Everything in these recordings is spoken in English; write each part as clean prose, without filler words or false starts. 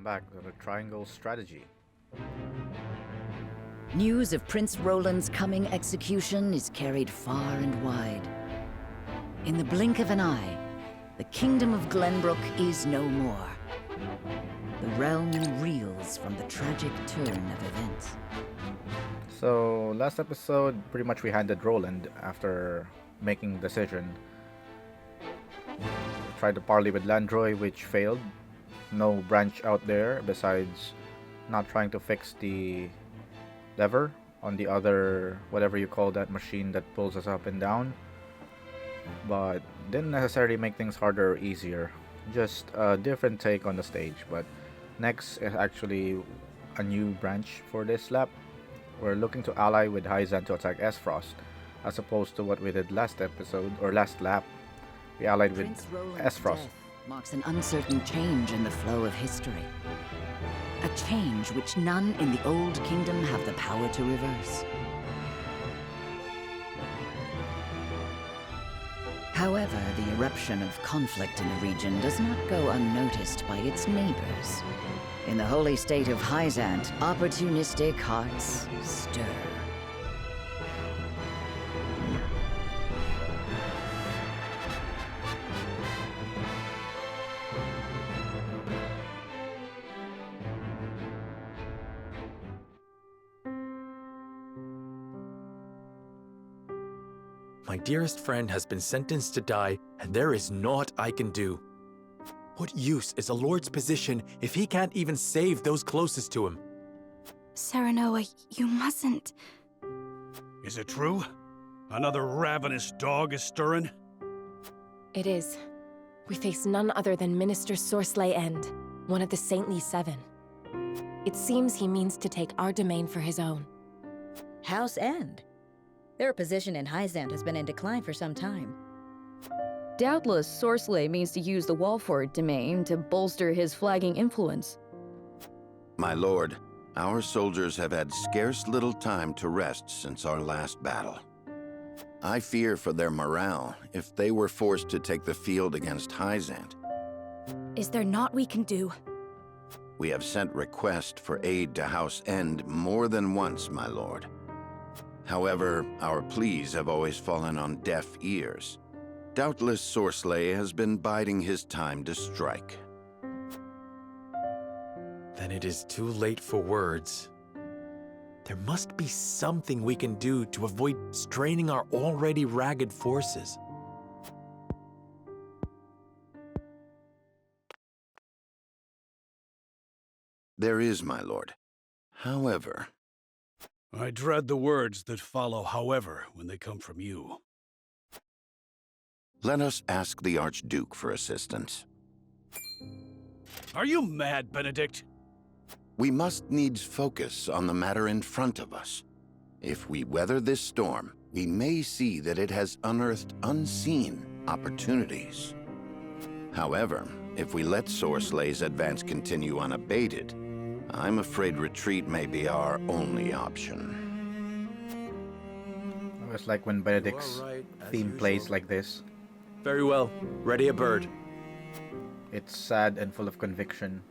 Welcome back to the Triangle Strategy. News of Prince Roland's coming execution is carried far and wide. In the blink of an eye, the kingdom of Glenbrook is no more. The realm reels from the tragic turn of events. So, last episode, pretty much we handed Roland after making the decision. Tried to parley with Landroy, which failed. No branch out there besides not trying to fix the lever on the other, whatever you call that machine that pulls us up and down. But didn't necessarily make things harder or easier. Just a different take on the stage. But next is actually a new branch for this lap. We're looking to ally with Hyzante to attack Aesfrost, as opposed to what we did last episode or last lap. We allied with Aesfrost. Marks an uncertain change in the flow of history. A change which none in the Old Kingdom have the power to reverse. However, the eruption of conflict in the region does not go unnoticed by its neighbors. In the holy state of Hyzante, opportunistic hearts stir. My dearest friend has been sentenced to die, and there is naught I can do. What use is a lord's position if he can't even save those closest to him? Serenoa, you mustn't. Is it true? Another ravenous dog is stirring? It is. We face none other than Minister Sorsley End, one of the Saintly Seven. It seems he means to take our domain for his own. House End? Their position in Hyzante has been in decline for some time. Doubtless, Sorsley means to use the Wolffort domain to bolster his flagging influence. My lord, our soldiers have had scarce little time to rest since our last battle. I fear for their morale if they were forced to take the field against Hyzante. Is there naught we can do? We have sent request for aid to House End more than once, my lord. However, our pleas have always fallen on deaf ears. Doubtless Sorsley has been biding his time to strike. Then it is too late for words. There must be something we can do to avoid straining our already ragged forces. There is, my lord. However... I dread the words that follow however when they come from you. Let us ask the Archduke for assistance. Are you mad, Benedict? We must needs focus on the matter in front of us. If we weather this storm, we may see that it has unearthed unseen opportunities. However, if we let Sorsley's advance continue unabated, I'm afraid retreat may be our only option. I always like when Benedict's theme plays like this. Very well. Ready a bird. It's sad and full of conviction.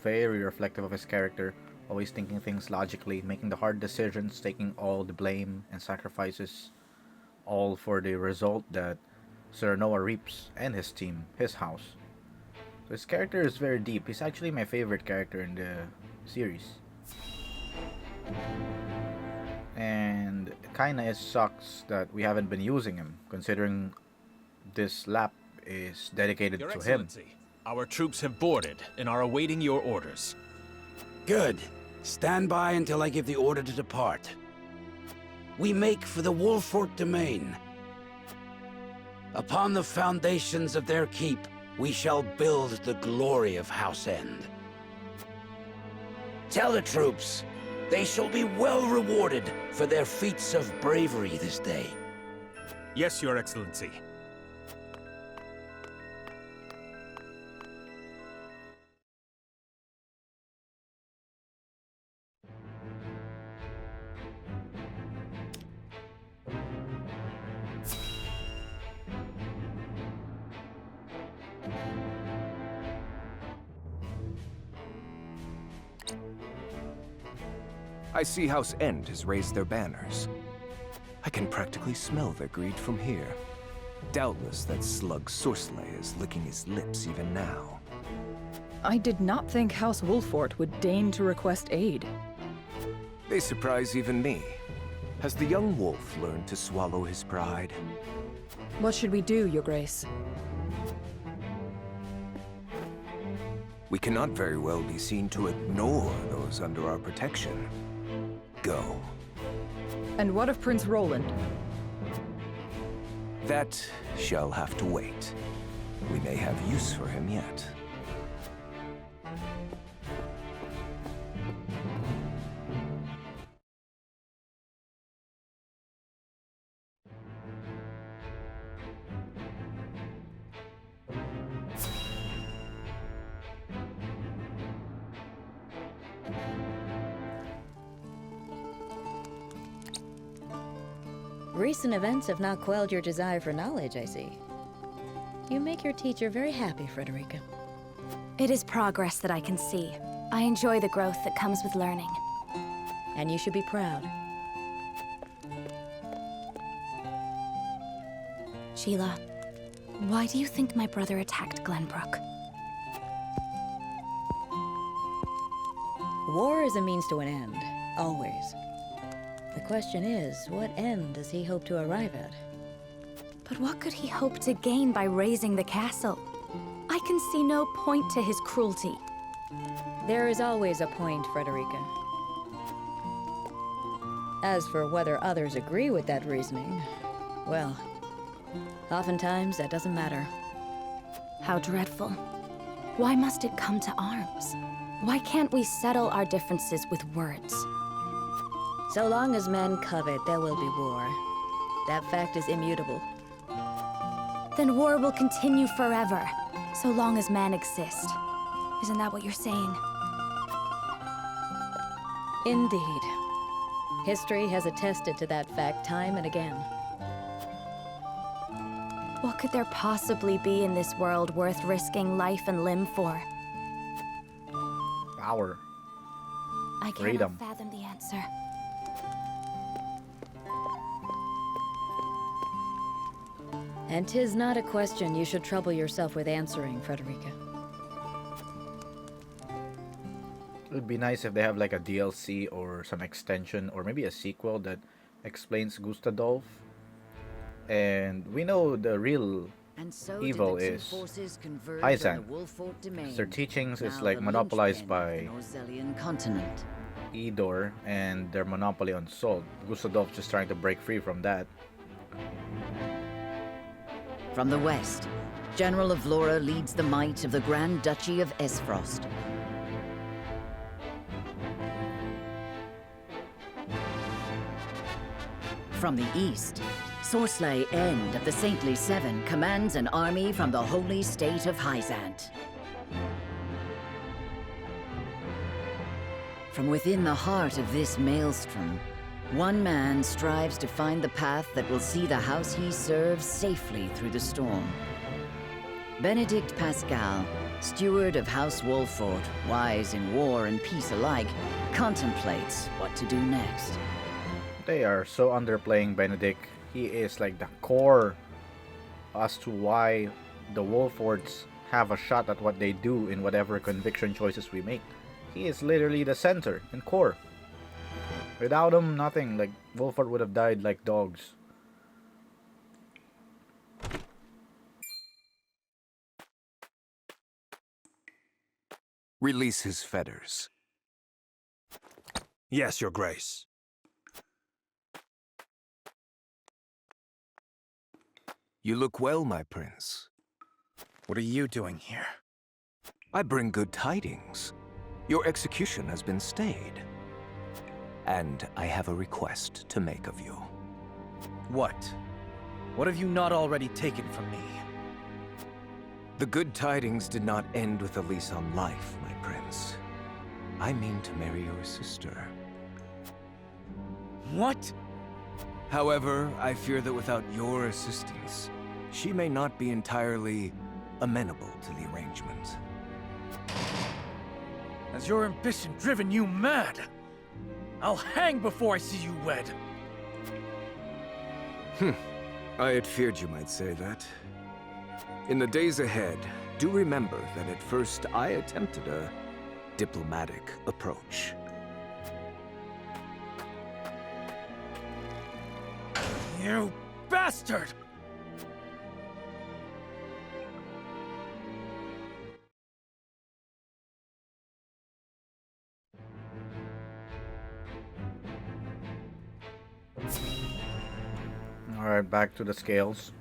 Very reflective of his character, always thinking things logically, making the hard decisions, taking all the blame and sacrifices, all for the result that Serenoa reaps and his team, his house. So his character is very deep. He's actually my favorite character in the series. And it kinda sucks that we haven't been using him, considering this lap is dedicated Your to him. Excellency, our troops have boarded and are awaiting your orders. Good. Stand by until I give the order to depart. We make for the Wolffort domain. Upon the foundations of their keep, we shall build the glory of House End. Tell the troops, they shall be well rewarded for their feats of bravery this day. Yes, Your Excellency. I see House End has raised their banners. I can practically smell their greed from here. Doubtless that slug Sorsley is licking his lips even now. I did not think House Wolffort would deign to request aid. They surprise even me. Has the young wolf learned to swallow his pride? What should we do, Your Grace? We cannot very well be seen to ignore those under our protection. Go. And what of Prince Roland? That shall have to wait. We may have use for him yet. Recent events have not quelled your desire for knowledge, I see. You make your teacher very happy, Frederica. It is progress that I can see. I enjoy the growth that comes with learning. And you should be proud. Sheila, why do you think my brother attacked Glenbrook? War is a means to an end, always. The question is, what end does he hope to arrive at? But what could he hope to gain by razing the castle? I can see no point to his cruelty. There is always a point, Frederica. As for whether others agree with that reasoning, well, oftentimes that doesn't matter. How dreadful. Why must it come to arms? Why can't we settle our differences with words? So long as men covet, there will be war. That fact is immutable. Then war will continue forever, so long as men exist. Isn't that what you're saying? Indeed. History has attested to that fact time and again. What could there possibly be in this world worth risking life and limb for? Power. I Freedom. cannot fathom the answer. And 'tis not a question you should trouble yourself with answering, Frederica. It would be nice if they have like a DLC or some extension or maybe a sequel that explains Gustadolph. And we know the real And so evil did the two is forces converge Hyzante. on the Wolffort domain, Their teachings is now like the monopolized linchpin by of the Norzelian continent. Edor and their monopoly on salt. Gustadolph just trying to break free from that. From the west, General of Vlora leads the might of the Grand Duchy of Aesfrost. From the east, Sorsley End of the Saintly Seven commands an army from the holy state of Hyzante. From within the heart of this maelstrom, one man strives to find the path that will see the house he serves safely through the storm. Benedict Pascal, steward of House Wolffort, wise in war and peace alike, contemplates what to do next. They are so underplaying Benedict. He is like the core as to why the Wolfforts have a shot at what they do in whatever conviction choices we make. He is literally the center and core. Without him, nothing. Like, Wolffort would have died like dogs. Release his fetters. Yes, Your Grace. You look well, my prince. What are you doing here? I bring good tidings. Your execution has been stayed. And I have a request to make of you. What? What have you not already taken from me? The good tidings did not end with a lease on life, my prince. I mean to marry your sister. What? However, I fear that without your assistance, she may not be entirely amenable to the arrangement. Has your ambition driven you mad? I'll hang before I see you wed. I had feared you might say that. In the days ahead, do remember that at first I attempted a diplomatic approach. You bastard! Alright, back to the scales.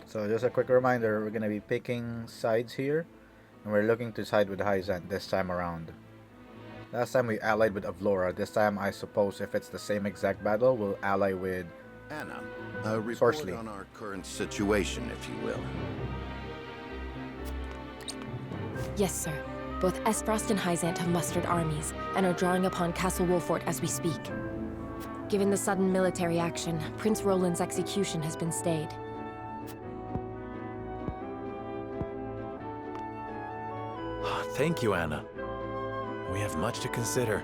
So just a quick reminder, we're gonna be picking sides here, and we're looking to side with Hyzante this time around. Last time we allied with Avlora. This time I suppose if it's the same exact battle, we'll ally with Anna, a report Sorsley. on our current situation, if you will. Yes, sir. Both Aesfrost and Hyzante have mustered armies, and are drawing upon Castle Wolffort as we speak. Given the sudden military action, Prince Roland's execution has been stayed. Thank you, Anna. We have much to consider.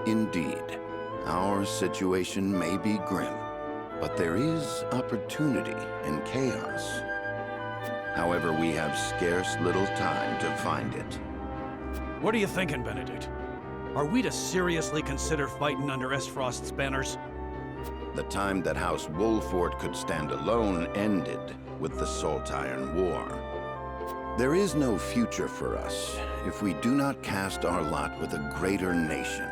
Indeed, our situation may be grim, but there is opportunity in chaos. However, we have scarce little time to find it. What are you thinking, Benedict? Are we to seriously consider fighting under Aesfrost's banners? The time that House Wolffort could stand alone ended with the Salt-Iron War. There is no future for us if we do not cast our lot with a greater nation.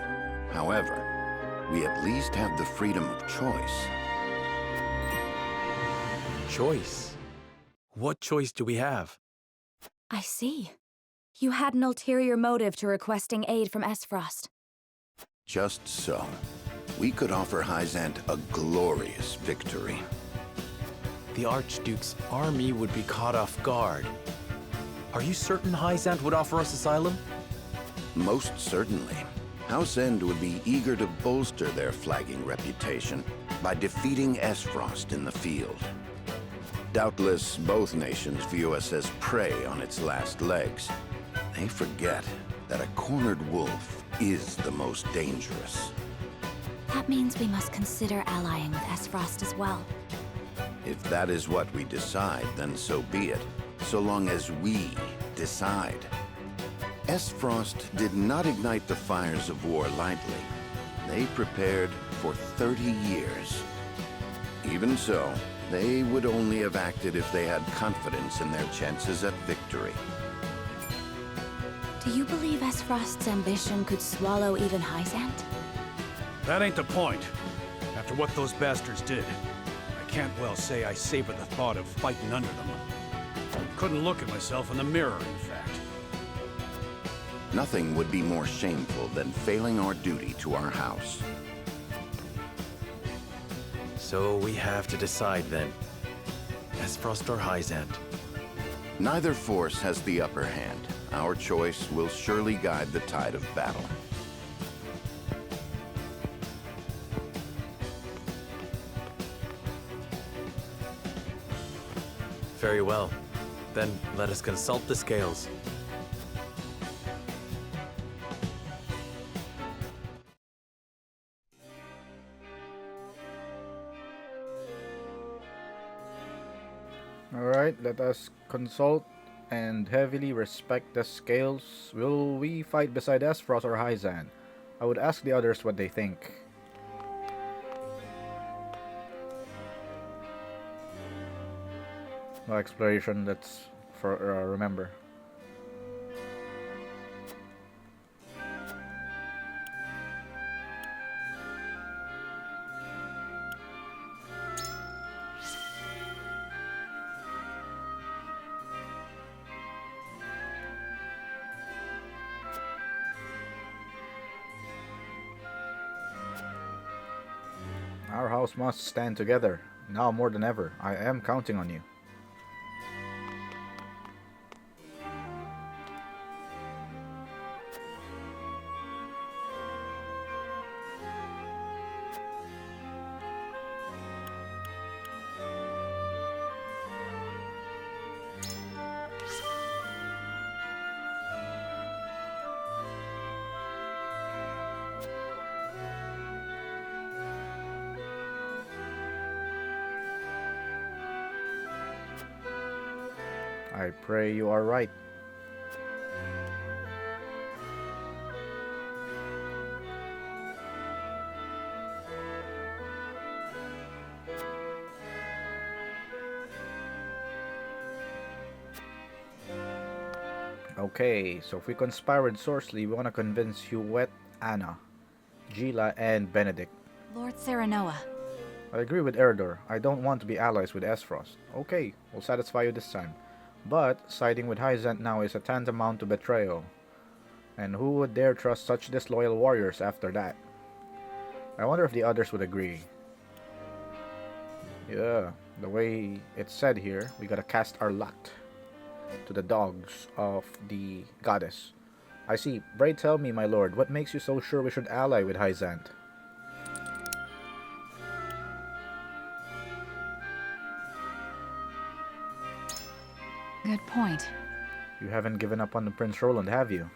However, we at least have the freedom of choice. Choice? What choice do we have? I see. You had an ulterior motive to requesting aid from Aesfrost. Just so. We could offer Hyzante a glorious victory. The Archduke's army would be caught off guard. Are you certain Hyzante would offer us asylum? Most certainly. House End would be eager to bolster their flagging reputation by defeating Aesfrost in the field. Doubtless, both nations view us as prey on its last legs. They forget that a cornered wolf is the most dangerous. That means we must consider allying with Aesfrost as well. If that is what we decide, then so be it, so long as we decide. Aesfrost did not ignite the fires of war lightly. They prepared for 30 years. Even so, they would only have acted if they had confidence in their chances at victory. Do you believe Aesfrost's ambition could swallow even Hyzante? That ain't the point. After what those bastards did, I can't well say I savor the thought of fighting under them. Couldn't look at myself in the mirror, in fact. Nothing would be more shameful than failing our duty to our house. So we have to decide then. Aesfrost or Hyzante? Neither force has the upper hand. Our choice will surely guide the tide of battle. Very well. Then let us consult the scales. Alright, let us consult and heavily respect the scales. Will we fight beside Aesfrost or Hyzante? I would ask the others what they think. No exploration, that's for remember. Our house must stand together. Now more than ever. I am counting on you. I pray you are right. Okay, so if we conspire with Sorsley, we want to convince Huet, Anna, Gila, and Benedict. Lord Serenoa. I agree with Eridor. I don't want to be allies with Aesfrost. Okay, we'll satisfy you this time. But siding with Hyzante now is a tantamount to betrayal. And who would dare trust such disloyal warriors after that? I wonder if the others would agree. Yeah, the way it's said here, we gotta cast our lot to the dogs of the goddess. I see. Pray tell me, my lord, what makes you so sure we should ally with Hyzante? Good point. You haven't given up on the Prince Roland, have you?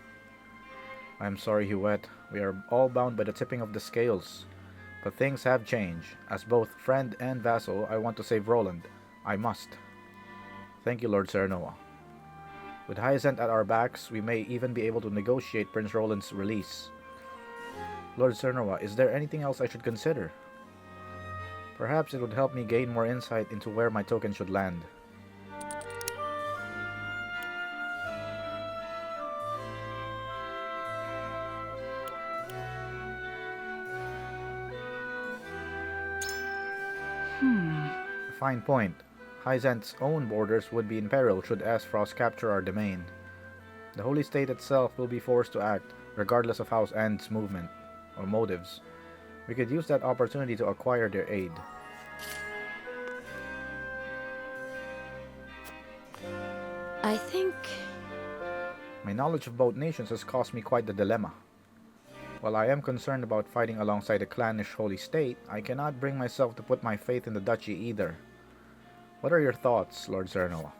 I'm sorry, Huet. We are all bound by the tipping of the scales. But things have changed. As both friend and vassal, I want to save Roland. I must. Thank you, Lord Serenoa. With Hyzante at our backs, we may even be able to negotiate Prince Roland's release. Lord Serenoa, is there anything else I should consider? Perhaps it would help me gain more insight into where my token should land. Fine point. Hyzante's own borders would be in peril should Aesfrost capture our domain. The Holy State itself will be forced to act, regardless of House End's movement or motives. We could use that opportunity to acquire their aid. I think... My knowledge of both nations has caused me quite the dilemma. While I am concerned about fighting alongside a clannish Holy State, I cannot bring myself to put my faith in the duchy either. What are your thoughts, Lord Serenoa?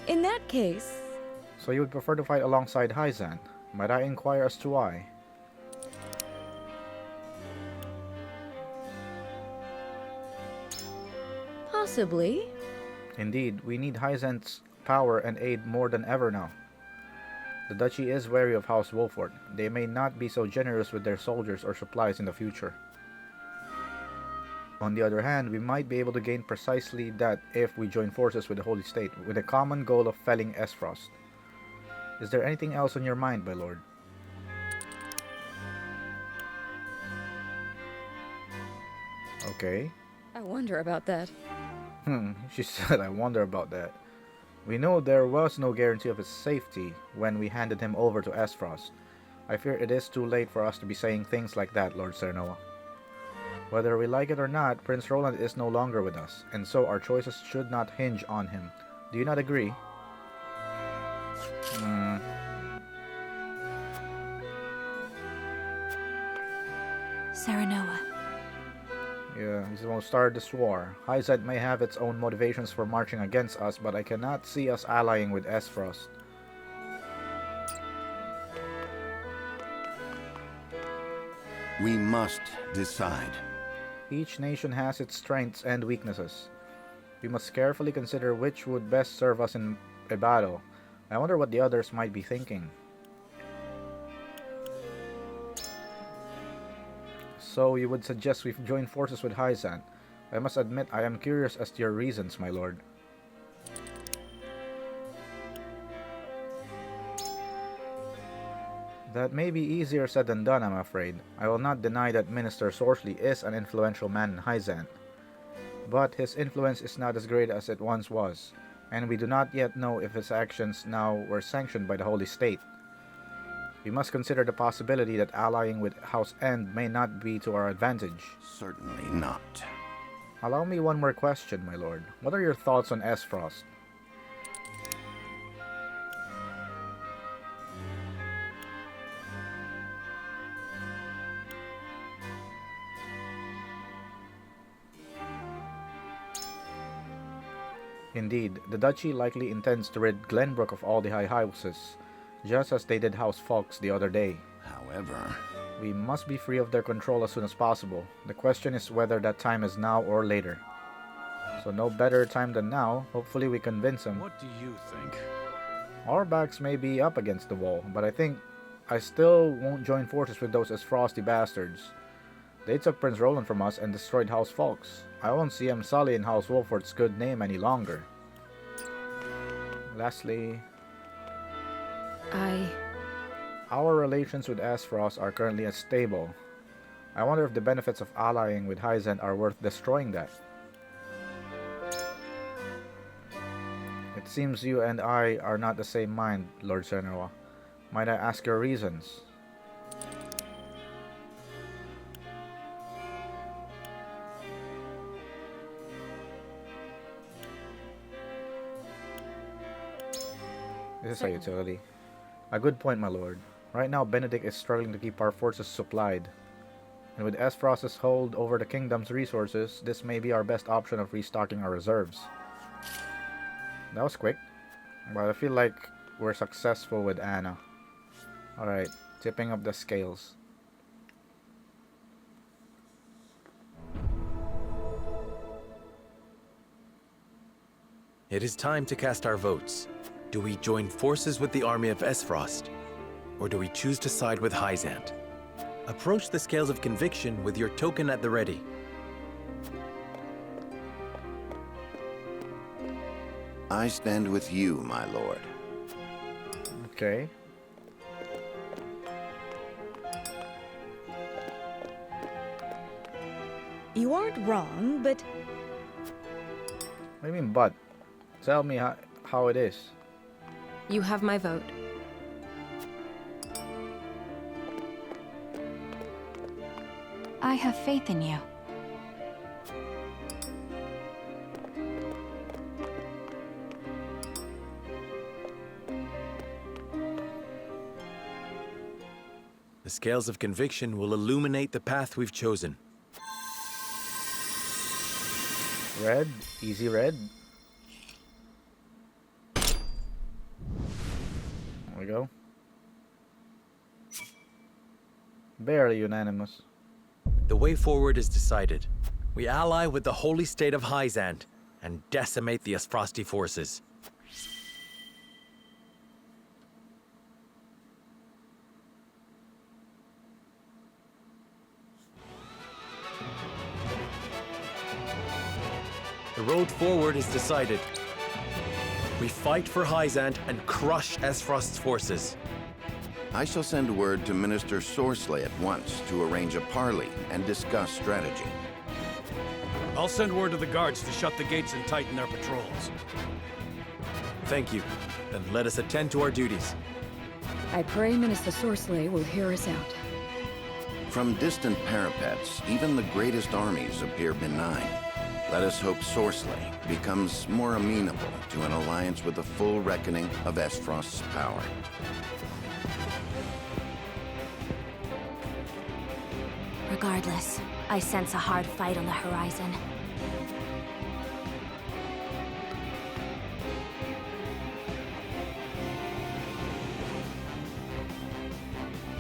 In that case... So you would prefer to fight alongside Hyzante? Might I inquire as to why? Possibly. Indeed, we need Hyzante's power and aid more than ever now. The duchy is wary of House Wolffort. They may not be so generous with their soldiers or supplies in the future. On the other hand, we might be able to gain precisely that if we join forces with the Holy State, with a common goal of felling Aesfrost. Is there anything else on your mind, my lord? Okay. I wonder about that. She said, I wonder about that. We know there was no guarantee of his safety when we handed him over to Aesfrost. I fear it is too late for us to be saying things like that, Lord Serenoa. Whether we like it or not, Prince Roland is no longer with us, and so our choices should not hinge on him. Do you not agree? Serenoa. Yeah, he's the one who started this war. Hyzante may have its own motivations for marching against us, but I cannot see us allying with Aesfrost. We must decide. Each nation has its strengths and weaknesses. We must carefully consider which would best serve us in a battle. I wonder what the others might be thinking. So you would suggest we join forces with Hyzante. I must admit I am curious as to your reasons, my lord. That may be easier said than done, I'm afraid. I will not deny that Minister Sorsley is an influential man in Hyzante. But his influence is not as great as it once was, and we do not yet know if his actions now were sanctioned by the Holy State. We must consider the possibility that allying with House End may not be to our advantage. Certainly not. Allow me one more question, my lord. What are your thoughts on Aesfrost? Indeed, the duchy likely intends to rid Glenbrook of all the high houses, just as they did House Fawkes the other day. However, we must be free of their control as soon as possible. The question is whether that time is now or later. So no better time than now. Hopefully we convince him. What do you think? Our backs may be up against the wall, but I think I still won't join forces with those Aesfrosti bastards. They took Prince Roland from us and destroyed House Folks. I won't see him sullying House Wolffort's good name any longer. Lastly, our relations with Aesfrost are currently unstable. I wonder if the benefits of allying with Hyzante are worth destroying that. It seems you and I are not the same mind, Lord Senua. Might I ask your reasons? This is a utility. A good point, my lord. Right now, Benedict is struggling to keep our forces supplied. And with Aesfrost's hold over the kingdom's resources, this may be our best option of restocking our reserves. That was quick. But I feel like we're successful with Anna. Alright, tipping up the scales. It is time to cast our votes. Do we join forces with the army of Aesfrost? Or do we choose to side with Hyzante? Approach the scales of conviction with your token at the ready. I stand with you, my lord. Okay. You aren't wrong, but... What do you mean, but? Tell me how it is. You have my vote. I have faith in you. The scales of conviction will illuminate the path we've chosen. Red, easy red. There we go. Barely unanimous. The way forward is decided. We ally with the holy state of Hyzante and decimate the Aesfrosti forces. The road forward is decided. We fight for Hyzante and crush Aesfrost's forces. I shall send word to Minister Sorsley at once to arrange a parley and discuss strategy. I'll send word to the guards to shut the gates and tighten their patrols. Thank you. Then let us attend to our duties. I pray Minister Sorsley will hear us out. From distant parapets, even the greatest armies appear benign. Let us hope Sorsley becomes more amenable to an alliance with the full reckoning of Aesfrost's power. Regardless, I sense a hard fight on the horizon.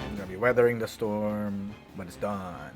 I'm gonna be weathering the storm when it's done.